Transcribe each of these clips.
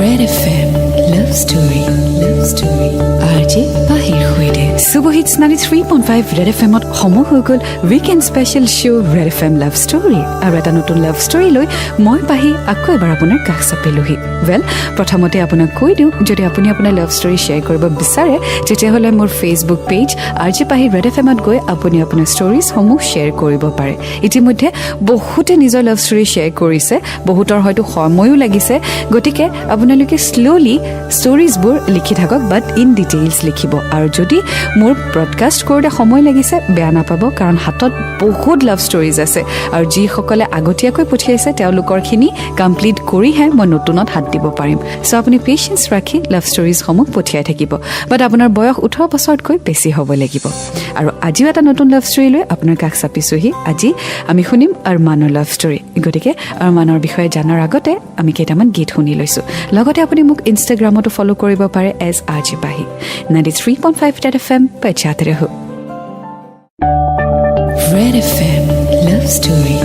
Red FM Love Story RJ Pahir Hoide Super Hits 93.5 Red FM ot homo hogol weekend special show Red FM Love Story আৰু এটা নতুন love story লৈ মই পাহি আকৌ এবাৰ আপোনাৰ কাষ চাপিলোহি well প্ৰথমতে আপোনাক কৈ দিও যদি আপুনি আপোনাৰ love story share কৰিব বিচাৰে তেতিয়া হলে মোৰ Facebook page RJ Pahir Red FM ত গৈ আপুনি আপোনাৰ stories সমূহ share কৰিব পাৰে ইতিমধ্যে বহুতে নিজৰ love story share কৰিছে বহুতৰ হয়তো সময়ও লাগিছে গতিকে আপোনালোকে slowly stories বোৰ লিখি থাকক but in details লিখিব আৰু যদি মোৰ ব্ৰডকাষ্ট কৰোতে সময় লাগিছে বেয়া নাপাব কাৰণ হাতত বহুত love stories আছে আৰু যি সকলে আগতীয়াকৈ পঠিয়াইছে তেওঁলোকৰখিনি কমপ্লিট কৰিহে মই নতুনত হাত দিব পাৰিম সো আপুনি পেশেন্স ৰাখি love stories সমূহ পঠিয়াই থাকিব but আপোনাৰ বয়স 18 বছৰতকৈ বেছি হ'ব লাগিব আৰু আজি এটা নতুন love story লৈ আপোনাৰ কাষ চাপিছোহি আজি আমি শুনিম আৰমানৰ love story গতিকে আৰমানৰ বিষয়ে জানাৰ আগতে আমি কেইটামান গীত শুনি লৈছো লগতে আপুনি মোক ইনষ্টাগ্ৰামতো ফলো কৰিব পাৰে @RJ Pahir 93.5 Red FM पहचाते रहो Red FM Love Story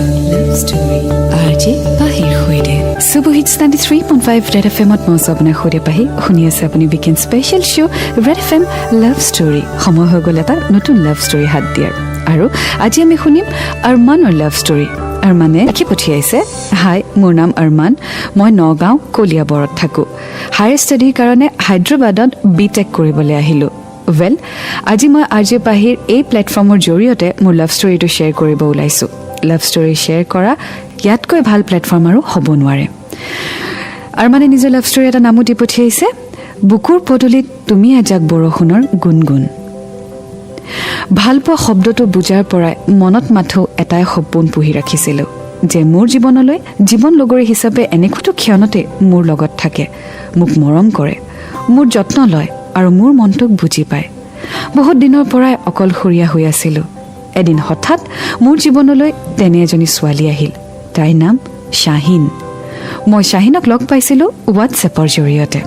RJ Pahir Hoide Super Hits 93.5 Red FM ত মই আপোনাৰ হোদে পাহি শুনি আছে আপুনি weekend special show Red FM Love Story সময় হৈ গ'ল এটা নতুন love story হাত দিয়াৰ আৰু আজি আমি শুনিম আৰমানৰ love story আৰমানে কি পঠিয়াইছে হাই মোৰ নাম আৰমান মই নগাঁও কলিয়াবৰত থাকো হায়াৰ ষ্টাডিৰ কাৰণে হায়দৰাবাদত বিটেক কৰিবলৈ আহিলো well আজি মই RJ Pahir এই প্ল্যাটফৰ্মৰ জৰিয়তে মোৰ লাভ ষ্টৰীটো শেয়াৰ কৰিব ওলাইছো লাভ ষ্টৰী শেয়াৰ কৰা ইয়াতকৈ ভাল প্ল্যাটফৰ্ম আৰু হ'ব নোৱাৰে আৰু মানে নিজৰ লাভ ষ্টৰী এটা নামো দি পঠিয়াইছে বুকুৰ পদুলিত তুমি আজাক বৰষুণৰ গুণগুণ ভালপোৱা শব্দটো বুজাৰ পৰাই মনত মাথো এটাই সপোন পুহি ৰাখিছিলো যে মোৰ জীৱনলৈ জীৱন লগৰী হিচাপে এনেকুটো ক্ষণতে মোৰ লগত থাকে মোক মৰম কৰে মোৰ যত্ন লয় আৰু মোৰ মনটোক বুজি পায় বহুত দিনৰ পৰাই অকলশৰীয়া হৈ আছিলো এদিন হঠাৎ মোৰ জীৱনলৈ তেনে এজনী ছোৱালী আহিল তাইৰ নাম শাহিন মই শাহিনক লগ পাইছিলো WhatsAppৰ জৰিয়তে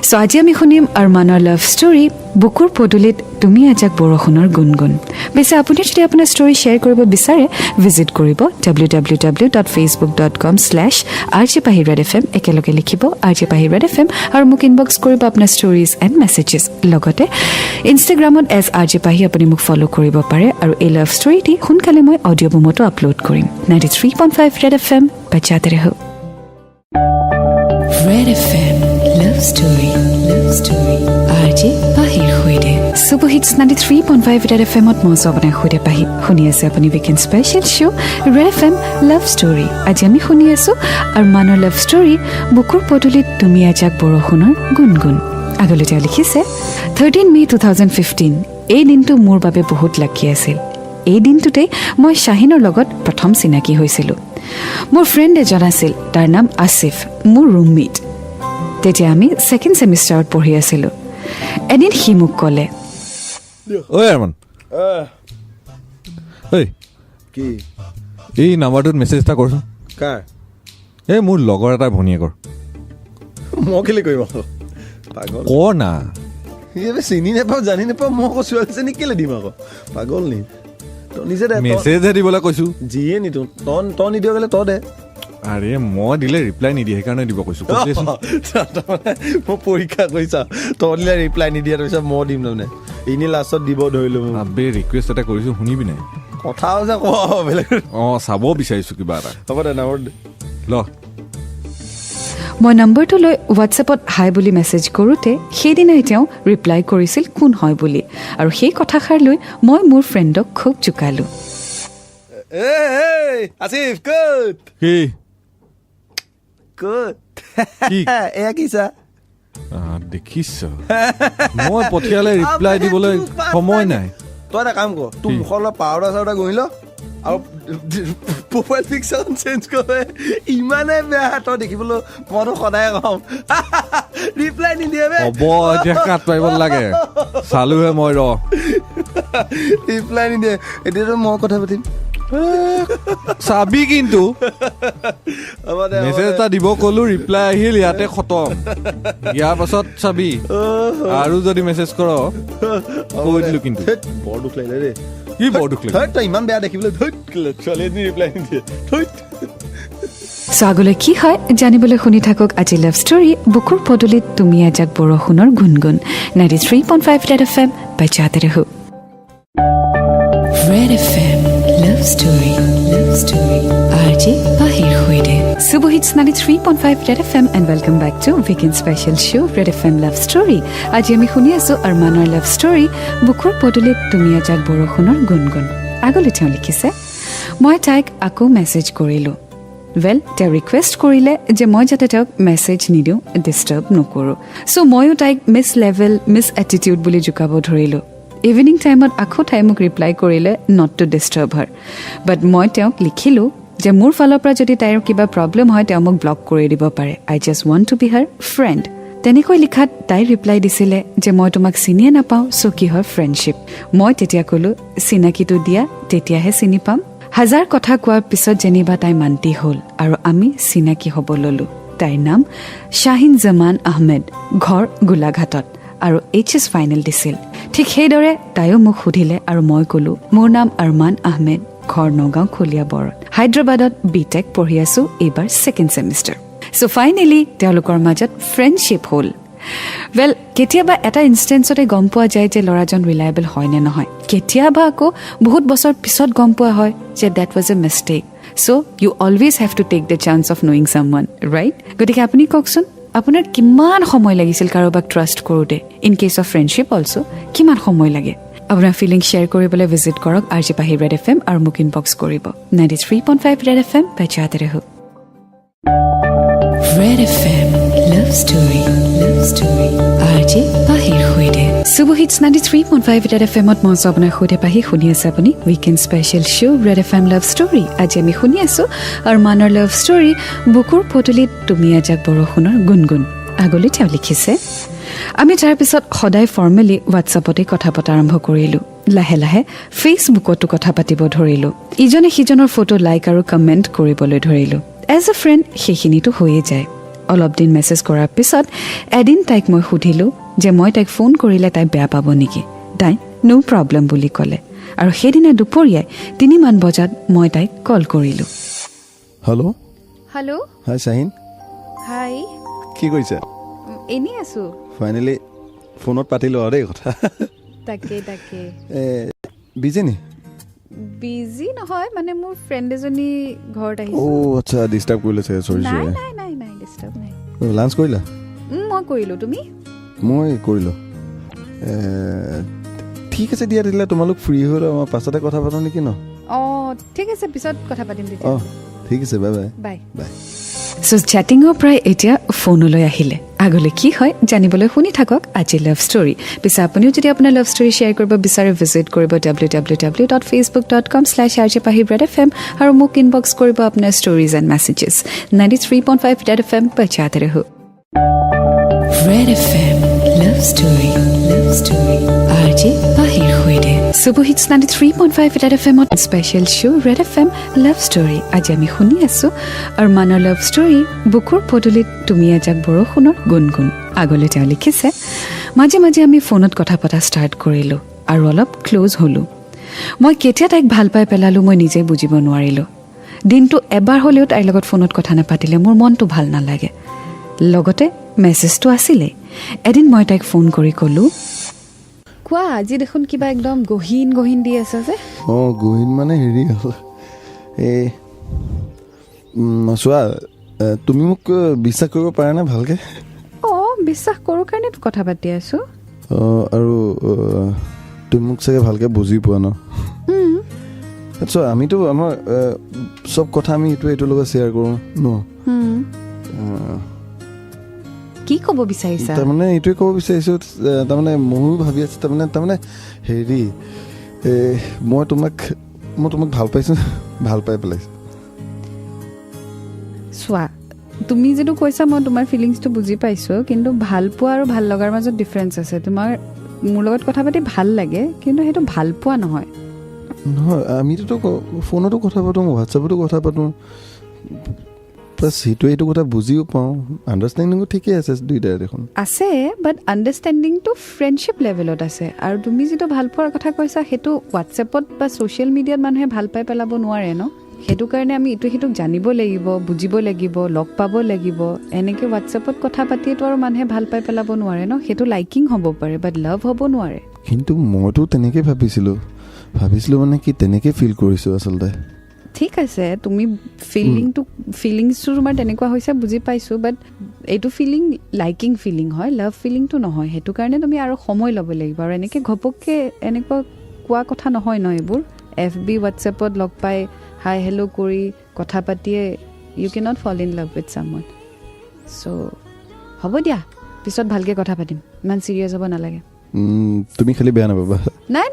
সো আজি আমি শুনিম আৰমানৰ লাভ ষ্টৰী বুকুৰ পদুলিত তুমি আজাক বৰষুণৰ গুণগুণ বেছি আপুনি যদি আপোনাৰ ষ্টৰী শ্বেয়াৰ কৰিব বিচাৰে ভিজিট কৰিব www.facebook.com/rjpahirredfm একেলগে লিখিব RJ Pahir Red FM আৰু মোক ইনবক্স কৰিব আপোনাৰ ষ্টৰীজ এণ্ড মেছেজেছ লগতে ইনষ্টাগ্ৰামত @RJ Pahir আপুনি মোক ফলো কৰিব পাৰে আৰু এই লাভ ষ্টৰীটি সোনকালে মই অডিঅ' বুমতো আপলোড কৰিম 93.5 Red FM बचाते रहो Red FM Love Story RJ Pahir Hoide Super Hits 93.5 Red FM ত মই আপোনাৰ হোদে পাহি শুনি আছে আপুনি weekend special show Red FM Love Story আজি আমি শুনি আছো আৰমানৰ love story বুকুৰ পদুলিত তুমি আজাক বৰষুণৰ গুণগুণ আগলৈ তেওঁ লিখিছে 13 May 2015 এই দিনটো মোৰ বাবে বহুত লাকি আছিল এই দিনটোতে মই শাহিনৰ লগত প্ৰথম চিনাকি হৈছিলো মোৰ ফ্ৰেণ্ড এজন আছিল তাৰ নাম আসিফ মোৰ ৰুমমেট তেতিয়া আমি সেকেন্ড সেমিষ্টাৰত পঢ়ি আছিলো এদিন সি মোক ক'লে ঐ আৰমান ঐ কি এই নাম্বাৰটোত মেছেজ এটা কৰচোন কাৰ এই মোৰ লগৰ এটাৰ ভনীয়েকৰ মই কেলে কৰিম আকৌ পাগল ক না চিনি নাপাওঁ জানি নাপাওঁ মই আকৌ ছোৱালীজনী কেলে দিম আকৌ পাগল নি তই নিজে দে মেছেজহে দিবলৈ কৈছো যিয়ে নি তই নিদিয় গ'লে তই দে আৰে মই দিলে ৰিপ্লাই নিদিয়ে সেইকাৰণে দিব কৈছো মই পৰীক্ষা কৰিছা তই দিলে ৰিপ্লাই নিদিয়া তাৰপিছত মই দিম তাৰমানে এনেই লাষ্টত দিব ধৰিলো আবে ৰিকুৱেষ্ট এটা কৰিছো শুনিবি নাই কথা যে ক বেলেগ চাব বিচাৰিছো কিবা এটা হ'ব দে নম্বৰ ল মই নম্বৰটো লৈ হোৱাটছএপত হাই বুলি মেছেজ কৰোঁতে সেইদিনাই তেওঁ ৰিপ্লাই কৰিছিল কোন হয় বুলি আৰু সেই কথাষাৰ লৈ মই মোৰ ফ্ৰেণ্ডক খুব জোকালো আসিফ গুড কি গুড কি এয়া কিছা দেখিছ মই পঠিয়ালে ৰিপ্লাই দিবলৈ সময় নাই তই এটা কাম কৰ তোৰ মুখৰ অলপ পাউডাৰ চাউডাৰ ঘঁহি ল আৰু প্ৰফাইল পিকচাৰ চেঞ্জ কৰে ইমানে বেয়া তই দেখিবলৈ মইতো সদায় কম ৰিপ্লাই নিদিয়ে হ'ব এতিয়া কাট পাৰিব লাগে চালোহে মই ৰিপ্লাই নিদিয়ে এতিয়াতো মই কথা পাতিম চাবি কিন্তু মেছেজ এটা দিব ক'লো ৰিপ্লাই আহিল ইয়াতে খতম ইয়াৰ পাছত চাবি আৰু যদি মেছেজ কৰ কৈ দিলো কিন্তু বৰ দুখ লাগিলে দেই কি বৰ দুখ লাগিলে তই ইমান বেয়া দেখিবলৈ ছোৱালী এজনী ৰিপ্লাই নিদিয়ে চ' আগলৈ কি হয় জানিবলৈ শুনি থাকক আজি লাভ ষ্টৰী বুকুৰ পদূলিত তুমি এজাক বৰষুণৰ গুণগুণ 93.5 ৰেড FM বজাতে ৰহো red FM love story RJ Pahir হৈদে সুবহিত 93.5 red FM and welcome back to weekend special show' red FM love story আজি আমি শুনি আছোঁ আৰমানৰ লাভ ষ্টৰী বুকুৰ পদূলিত তুমি এজাক বৰষুণৰ গুণগুণ আগলৈ তেওঁ লিখিছে মই তাইক আকৌ মেছেজ কৰিলোঁ ৱেল তেওঁ ৰিকুৱেষ্ট কৰিলে যে মই যাতে তেওঁক মেছেজ নিদিওঁ ডিষ্টাৰ্ব নকৰোঁ চ' ময়ো তাইক মিছ লেভেল মিছ এটিটিউড বুলি জোকাব ধৰিলোঁ ইভিনিং টাইমত আকৌ তাই মোক ৰিপ্লাই কৰিলে নট টু ডিষ্টাৰ্ব হাৰ বাট মই তেওঁক লিখিলোঁ যে মোৰ ফালৰ পৰা যদি তাইৰ কিবা প্ৰব্লেম হয় তেওঁ মোক ব্লক কৰি দিব পাৰে I just want to be her friend তেনেকৈ লিখাত তাই ৰিপ্লাই দিছিলে যে মই তোমাক চিনিয়ে নাপাওঁ চ' কি হয় ফ্ৰেণ্ডশ্বিপ মই তেতিয়া ক'লোঁ চিনাকিটো দিয়া তেতিয়াহে চিনি পাম হাজাৰ কথা কোৱাৰ পিছত যেনিবা তাই মান্তি হ'ল আৰু আমি চিনাকি হ'ব ল'লোঁ তাইৰ নাম শ্বাহিন জামান আহমেদ ঘৰ গোলাঘাটত আৰু HS ফাইনেল দিছিল ঠিক সেইদৰে তাইও মোক সুধিলে আৰু মই ক'লোঁ মোৰ নাম আৰমান আহমেদ ঘৰ নগাঁও খলিয়াবৰত হায়দৰাবাদত BTech পঢ়ি আছোঁ এইবাৰ 2nd ছেমিষ্টাৰ চ' ফাইনেলি তেওঁলোকৰ মাজত ফ্ৰেণ্ডশ্বিপ হ'ল ৱেল কেতিয়াবা এটা ইনষ্টেঞ্চতে গম পোৱা যায় যে ল'ৰাজন ৰিলায়েবল হয় নে নহয় কেতিয়াবা আকৌ বহুত বছৰ পিছত গম পোৱা হয় যে that was a mistake so' you always have to take the chance of knowing someone right গতিকে আপুনি কওকচোন আপোনাৰ কিমান সময় লাগিছিল কাৰোবাক ট্ৰাষ্ট কৰোঁতে in case of friendship also' কিমান সময় লাগে আপোনাৰ ফিলিং শ্বেয়াৰ কৰিবলৈ ভিজিট কৰক RJ পাহিৰ ৰেড FM আৰু মোক ইনবক্স কৰিব 93.5 ৰেড FM বজাতে ৰহো red FM love story RJ Pahir হৈদে সুবহিত 93.5 ৰেড FMত মই আপোনাৰ সৈতে পাহি শুনি আছে আপুনি weekend special show' red FM love story আজি আমি শুনি আছোঁ আৰমানৰ লাভ ষ্টৰী বুকুৰ পদূলিত তুমি এজাক বৰষুণৰ গুণগুণ আগলৈ তেওঁ লিখিছে আমি তাৰ পিছত সদায় ফৰ্মেলি হোৱাটছআপতে কথা পতা আৰম্ভ কৰিলোঁ লাহে লাহে ফেচবুকতো কথা পাতিব ধৰিলোঁ ইজনে সিজনৰ ফটো লাইক আৰু কমেণ্ট কৰিবলৈ ধৰিলোঁ এজ এ ফ্ৰেণ্ড সেইখিনিতো হৈয়ে যায় অলপ দিন মেছেজ কৰাৰ পিছত এদিন তাইক মই সুধিলোঁ যে মই তাইক ফোন কৰিলে তাই বেয়া পাব নেকি তাই নো প্ৰব্লেম বুলি ক'লে আৰু সেইদিনা দুপৰীয়াই 3মান বজাত মই তাইক কল কৰিলোঁ হেল্ল' হাই শ্বাহিন হাই কি কৰিছা এনেই আছোঁ ফাইনেলি ফোনত পাতিলোঁ আৰু দেই কথা তাকে বিজি নি বিজি নহয় মানে মোৰ ফ্ৰেণ্ড এজনী ঘৰত আহিছে আচ্ছা ডিষ্টাৰ্ব কৰিলে চাগে চৰি নাই ডিষ্টাৰ্ব নাই লাঞ্চ কৰিলা মই কৰিলোঁ তুমি মই কৰিলোঁ ঠিক আছে দিয়া তেতিয়াহ'লে তোমালোক ফ্ৰী হৈ লওঁ মই পাছতে কথা পাতোঁ নেকি ন অঁ ঠিক আছে পিছত কথা পাতিম তেতিয়া ঠিক আছে বাই বাই বাই চ' চেটিঙৰ পৰাই এতিয়া ফোনলৈ আহিলে আগলৈ কি হয় জানিবলৈ শুনি থাকক আজি লাভ ষ্টৰী পিছে আপুনিও যদি আপোনাৰ লাভ ষ্টৰী শ্বেয়াৰ কৰিব বিচাৰে ভিজিট কৰিব www.facebook.com/RJ Pahir Red FM আৰু মোক ইনবক্স কৰিব আপোনাৰ stories and messages 93.5 Red FM বজাতে ৰহো Red FM love story RJ Pahir হৈদে সুবহিত 93.5 Red FM special show' Red FM love story আজি আমি শুনি আছোঁ আৰমানৰ লাভ ষ্টৰী বুকুৰ পদূলিত তুমি এজাক বৰষুণৰ গুণগুণ আগলৈ তেওঁ লিখিছে মাজে মাজে আমি ফোনত কথা পতা ষ্টাৰ্ট কৰিলোঁ আৰু অলপ ক্ল'জ হ'লোঁ মই কেতিয়া তাইক ভাল পাই পেলালোঁ মই নিজে বুজিব নোৱাৰিলোঁ দিনটো এবাৰ হ'লেও তাইৰ লগত ফোনত কথা নাপাতিলে মোৰ মনটো ভাল নালাগে লগতে মেছেজটো আছিলেই এদিন মই তাইক ফোন কৰি ক'লোঁ কোৱা আজি দেখোন কিবা একদম গহীন দি আছে যে গহীন মানে হেৰি হ'ল এই চোৱা তুমি মোক বিশ্বাস কৰিব পাৰা নে ভালকৈ বিশ্বাস কৰোঁ কাৰণে কথা পাতি আছোঁ আৰু তুমি মোক চাগে ভালকৈ বুজি পোৱা ন চোৱা আমিতো আমাৰ চব কথা আমি এইটোৰ লগত শ্বেয়াৰ কৰোঁ ন কি ক'ব বিচাৰিছা তাৰমানে এইটোৱে ক'ব বিচাৰিছোঁ তাৰমানে ময়ো ভাবি আছোঁ তাৰমানে হেৰি মই তোমাক ভাল পাইছোঁ ভাল পাই পেলাইছোঁ চোৱা তুমি যিটো কৈছা মই তোমাৰ ফিলিংছটো বুজি পাইছোঁ কিন্তু ভাল পোৱা আৰু ভাল লগাৰ মাজত ডিফাৰেঞ্চ আছে তোমাৰ মোৰ লগত কথা পাতি ভাল লাগে কিন্তু সেইটো ভাল পোৱা নহয় আমিতো ফোনতো কথা পাতোঁ হোৱাটছআপতো কথা পাতোঁ প্লাছ সেইটো এইটো কথা বুজিও পাওঁ আণ্ডাৰষ্টেণ্ডিঙো ঠিকেই আছে দুইটাই দেখোন আছে বাট আণ্ডাৰষ্টেণ্ডিংটো ফ্ৰেণ্ডশ্বিপ লেভেলত আছে আৰু তুমি যিটো ভাল পোৱাৰ কথা কৈছা সেইটো হোৱাটছএপত বা ছ'চিয়েল মিডিয়াত মানুহে ভাল পাই পেলাব নোৱাৰে ন সেইটো কাৰণে আমি ইটো সিটোক জানিব লাগিব, বুজিব লাগিব, লগ পাব লাগিব. এনেকৈ হোৱাটছএপত কথা পাতিয়েতো আৰু মানুহে ভাল পাই পেলাব নোৱাৰে ন. সেইটো লাইকিং হ'ব পাৰে বাট লাভ হ'ব নোৱাৰে. কিন্তু মইতো তেনেকৈ ভাবিছিলোঁ মানে কি তেনেকৈ ফিল কৰিছোঁ আচলতে. ঠিক আছে, তুমি ফিলিংছটো তোমাৰ তেনেকুৱা হৈছে বুজি পাইছোঁ, বাট এইটো ফিলিং লাইকিং ফিলিং হয়, লাভ ফিলিংটো নহয়. সেইটো কাৰণে তুমি আৰু সময় ল'ব লাগিব. আৰু এনেকৈ ঘপককৈ এনেকুৱা কোৱা কথা নহয় ন এইবোৰ. FB হোৱাটছএপত লগ পাই হাই হেল্ল' কৰি কথা পাতিয়ে you can not fall in love with someone. So' হ'ব দিয়া, পিছত ভালকৈ কথা পাতিম, ইমান ছিৰিয়াছ হ'ব নালাগে. তুমি খালি বেয়া নাপাবা. নাই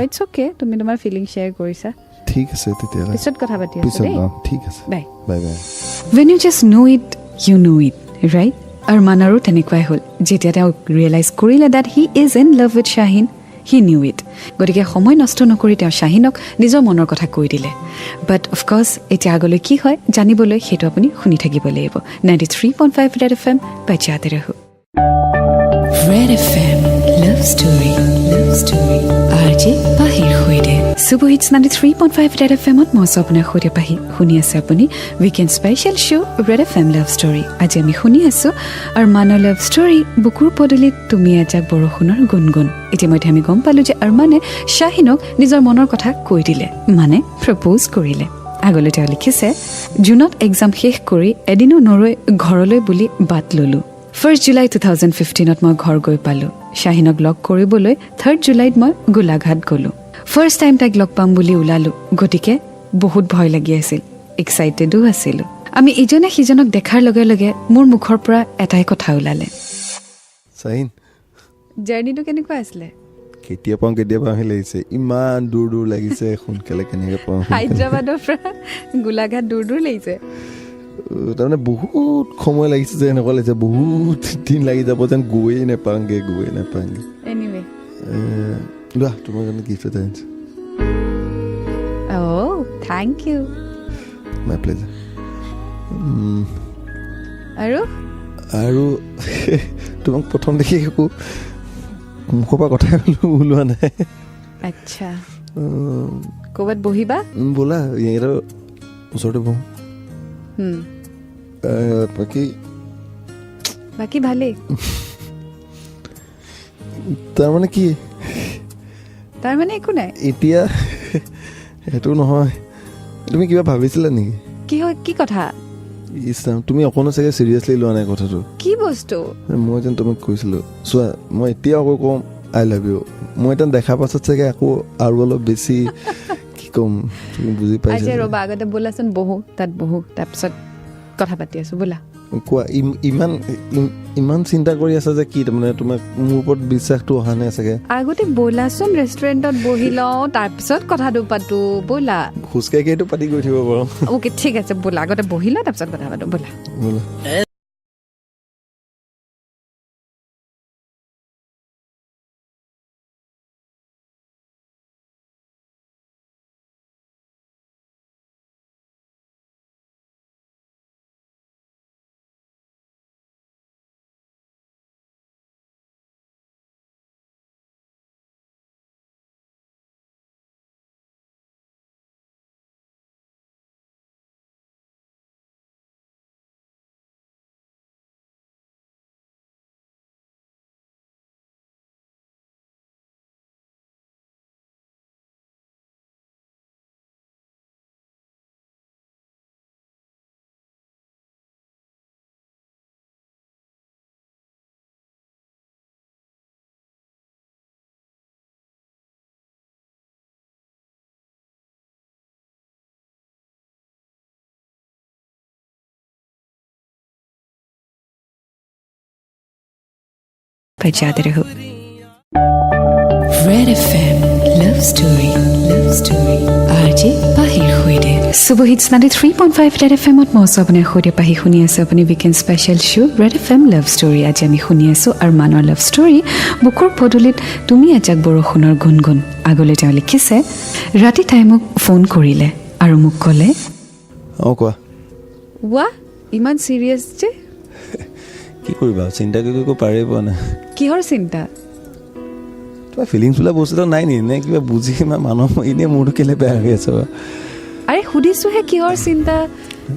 ইটছ অ'কে, তুমি তোমাৰ ফিলিং শ্বেয়াৰ কৰিছা. ঠিক আছে তেতিয়াহ'লে পিছত কথা পাতি আছোঁ দেই. ঠিক আছে, bye bye bye. When you just know it, you know it, right? আৰমানৰো তেনেকুৱাই হ'ল. যেতিয়া তেওঁ ৰিয়েলাইজ কৰিলে that he is in love with Shaheen, he knew it. গতিকে সময় নষ্ট নকৰি তেওঁ শ্বাহিনক নিজৰ মনৰ কথা কৈ দিলে. বাট অফক'ৰ্ছ এতিয়া আগলৈ কি হয় জানিবলৈ সেইটো আপুনি শুনি থাকিব লাগিব. 93.5 Red FM বাজাতে ৰহো. Red FM Love Story RJ পাহিৰ সৈতে সুপাৰ হিটছ 93.5 Red FMত মই আপোনাৰ সৈতে পাহি শুনি আছে আপুনি weekend special show' Red FM love story. আজি আমি শুনি আছোঁ আৰমানৰ লাভ ষ্টৰী বুকুৰ পদূলিত তুমি এজাক বৰষুণৰ গুণগুণ. ইতিমধ্যে আমি গম পালোঁ যে আৰমানে শ্বাহিনক নিজৰ মনৰ কথা কৈ দিলে, মানে প্ৰপ'জ কৰিলে. আগলৈ তেওঁ লিখিছে, জুনত এক্সাম শেষ কৰি এদিনো নৰৈ ঘৰলৈ বুলি বাট ল'লোঁ. 1 জুলাই 2015ত মই ঘৰ গৈ পালোঁ. শ্বাহিনক লগ কৰিবলৈ 3 জুলাইত মই গোলাঘাট গ'লোঁ. ফাৰ্ষ্ট টাইম তাইক লগ পাম বুলি ওলালোঁ, গতিকে বহুত ভয় লাগি আছিল, এক্সাইটেডো আছিলোঁ. আমি ইজনে সিজনক দেখাৰ লগে লগে মোৰ মুখৰ পৰা এটাই কথা ওলালে, চাহিন জাৰ্ণিটো কেনেকুৱা আছিলে? কেতিয়াবা আহি লাগিছে, ইমান দূৰ লাগিছে, সোনকালে কেনেকৈ পাওঁ. হায়দৰাবাদৰ পৰা গোলাঘাট দূৰ লাগিছে. তাৰমানে বহুত সময় লাগিছে যে এনেকুৱা লাগিছে, বহুত দিন লাগি যাব যেন গৈয়ে নাপাওঁগে. এনিৱে লোৱা তোমাৰ কাৰণে গিফ্ট এটা আনিছোঁ. Thank you. My pleasure. আৰু তোমাক প্ৰথম দেখি একো মুখৰ পৰা কথা ওলোৱা নাই. আচ্ছা, ক'ৰবাত বহিবা? ব'লা ইয়াৰ ওচৰতে বহোঁ. বাকী ভালেই? তাৰমানে কি? তাৰমানে একো নাই এতিয়া. সেইটো নহয়, তুমি কিবা ভাবিছিলা নেকি? কি কথা? ইছলাম, তুমি অকণো চাগে চিৰিয়াছলি লোৱা নাই কথাটো. কি বস্তু? মই যেন তোমাক কৈছিলোঁ, চোৱা মই এতিয়া আকৌ ক'ম আই লাভ ইউ. মই এতিয়া দেখাৰ পাছত চাগে আকৌ আৰু অলপ বেছি কি ক'ম তুমি বুজি পাইছা. ৰ'বা, আগতে ব'লাচোন বহো, তাত বহো, তাৰপিছত কথা পাতি আছোঁ. ব'লা. কোৱা, ইমান চিন্তা কৰি আছা যে কি? তাৰমানে তোমাক মোৰ ওপৰত বিশ্বাসটো অহা নাই চাগে. আগতে ব'লাচোন ৰেষ্টুৰেণ্টত বহি লওঁ, তাৰপিছত কথাটো পাতো. ব'লা, খোজকাঢ়িটো পাতি গৈ থাকিব পাৰোঁ. অ'কে ঠিক আছে, ব'লা আগতে বহি লওঁ, তাৰপিছত কথা পাতো. ব'লা. বাজাতে ৰহো. Red FM Love Story RJ পাহিৰ সৈতে সুপাৰ হিটছ 93.5 Red FMত মই আপোনাৰ সৈতে পাহি শুনি আছোঁ আপুনি weekend special show' Red FM love story. আজি আমি শুনি আছোঁ আৰমানৰ লাভ ষ্টৰী বুকুৰ পদূলিত তুমি এজাক বৰষুণৰ গুণগুণ. আগলৈ তেওঁ লিখিছে, ৰাতি তাই মোক ফোন কৰিলে আৰু মোক ক'লে, কোৱা ৱাহ ইমান চিৰিয়াছ যে? কি কৰিবা, চিন্তা কৰি পাৰেই পোৱা নাই. কিহৰ চিন্তা? তোমাৰ ফিলিংছ বোলা বস্তুটো নাই নে কিবা বুজি মানুহ এনেই মোৰটো কেলে বেয়া হৈ আছে? আৰে সুধিছোহে কিহৰ চিন্তা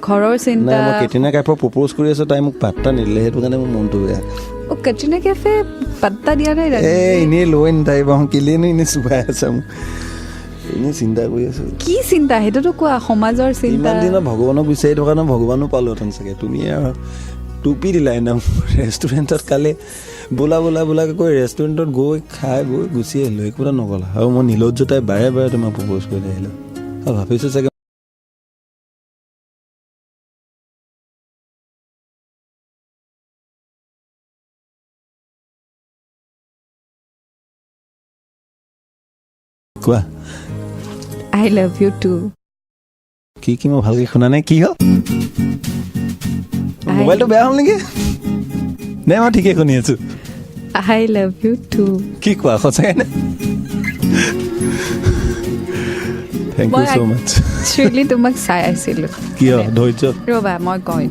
ঘৰৰ চিন্তা নাই মই কেটৰিনা কাইফক প্ৰপ'জ কৰি আছোঁ তাই মোক পাত্তা নিদিলে সেইটো কাৰণে মোৰ মনটো বেয়া অ কেটৰিনা কেফে পাত্তা দিয়া নাই এনেই লৈ নাথাকিব কেলেনো এনেই চুবাই আছে মোক এনেই চিন্তা কৰি আছোঁ কি চিন্তা সেইটোতো কোৱা সমাজৰ চিন্তা ইমান দিনত ভগৱানক বিচাৰি থকা নহয় ভগৱানো পালোহেঁতেন চাগে তুমি আৰু টুপি দিলা একদম ৰেষ্টুৰেণ্টত কালি বোলাকৈ কৈ ৰেষ্টুৰেণ্টত গৈ খাই বৈ গুচি আহিলোঁ একো এটা নকলা আৰু মই নীলজ্জতাই বাৰে বাৰে তোমাক প্ৰপ'জ কৰি আহিলোঁ আৰু ভাবিছোঁ চাগে কোৱা আই লাভ ইউ টু কি মই ভালকৈ শুনা নাই কি হ'ল মোবাইলটো বেয়া হ'ল নেকি নে মই ঠিকেই শুনি আছোঁ আই লাভ ইউ টু কি কোৱা সঁচাকৈ নে thank you so' much actually তোমাক চাই আছিলোঁ কিয় ধৈৰ্য ৰ'বা মই কওঁ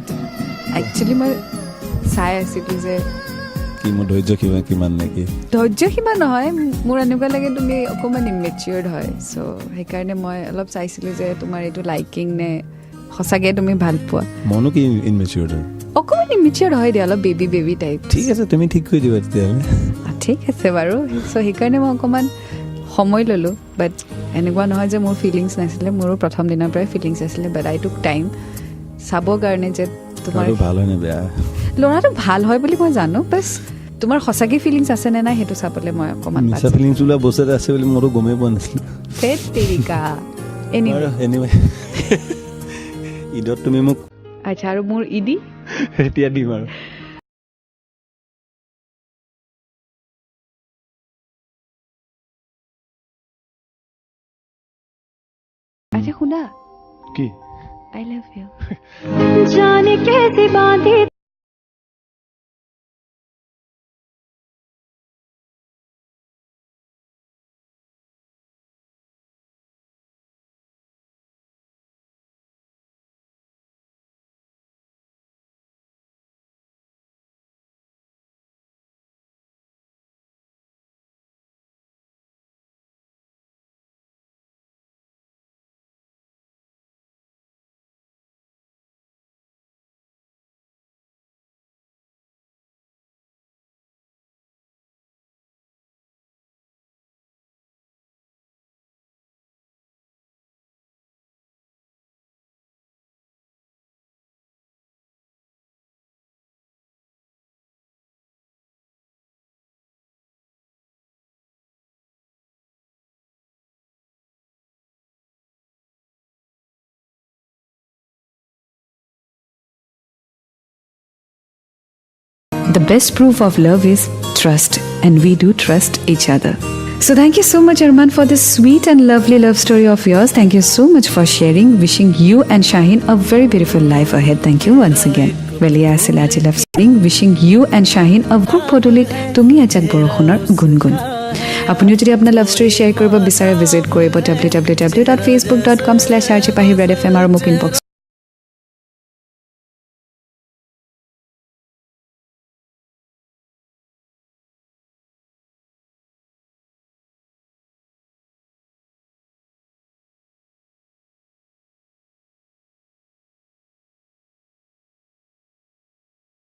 একচুৱেলি মই চাই আছিলোঁ যে কি মোৰ ধৈৰ্য কিমান নেকি ধৈৰ্য সিমান নহয় মোৰ এনেকুৱা লাগে তুমি অকণমান ইমেচিয়ৰ্ড হয় চ' সেইকাৰণে মই অলপ চাইছিলোঁ যে তোমাৰ এইটো লাইকিং নে সঁচাকৈ তুমি ভাল পোৱা মনো কি ইনমেচিয়ৰ্ড হয় অকণমান ইমেচিয়ৰ্ড হয় দিয়া অলপ বেবী টাইপ ঠিক আছে তুমি ঠিক কৰি দিবা তেতিয়াহ'লে ঠিক আছে বাৰু চ' সেইকাৰণে মই অকণমান সময় ল'লোঁ বাট এনেকুৱা নহয় যে মোৰ ফিলিংছ নাছিলে মোৰো প্ৰথম দিনৰ পৰাই ফিলিংছ আছিলে বাট আই টুক টাইম চাবৰ কাৰণে যে তোমাৰ ভাল হয় নে বেয়া ল'ৰাটো ভাল হয় বুলি মই জানো বাছ তোমাৰ সঁচাকৈ ফিলিংছ আছে নে নাই সেইটো চাবলৈ মই অকণমান মিছা ফিলিংছ ওলোৱা বস্তু এটা আছে বুলি মোৰো গমেই পোৱা নাছিলোঁ ফেট তেৰিকা এনিৱে ঈদত তুমি মোক আচ্ছা আৰু মোৰ ঈদি এতিয়া দিম আৰু আচ্ছা শুনা কি আই লাভ ইউ जाने कैसे बांधे The best proof of love is trust, and we do trust each other. So thank you so much, Arman, for this sweet and lovely love story of yours. Thank you so much for sharing. Wishing you and Shaheen a very beautiful life ahead. Thank you once again. Velia Silaji love story. Wishing you and Shaheen a good podulit tumi ajak borokhonar gungun. আপুনিও যদি আপোনাৰ love story share কৰিব বিচাৰে visit কৰিব www.facebook.com/rjpahir.fm আৰু মোক inbox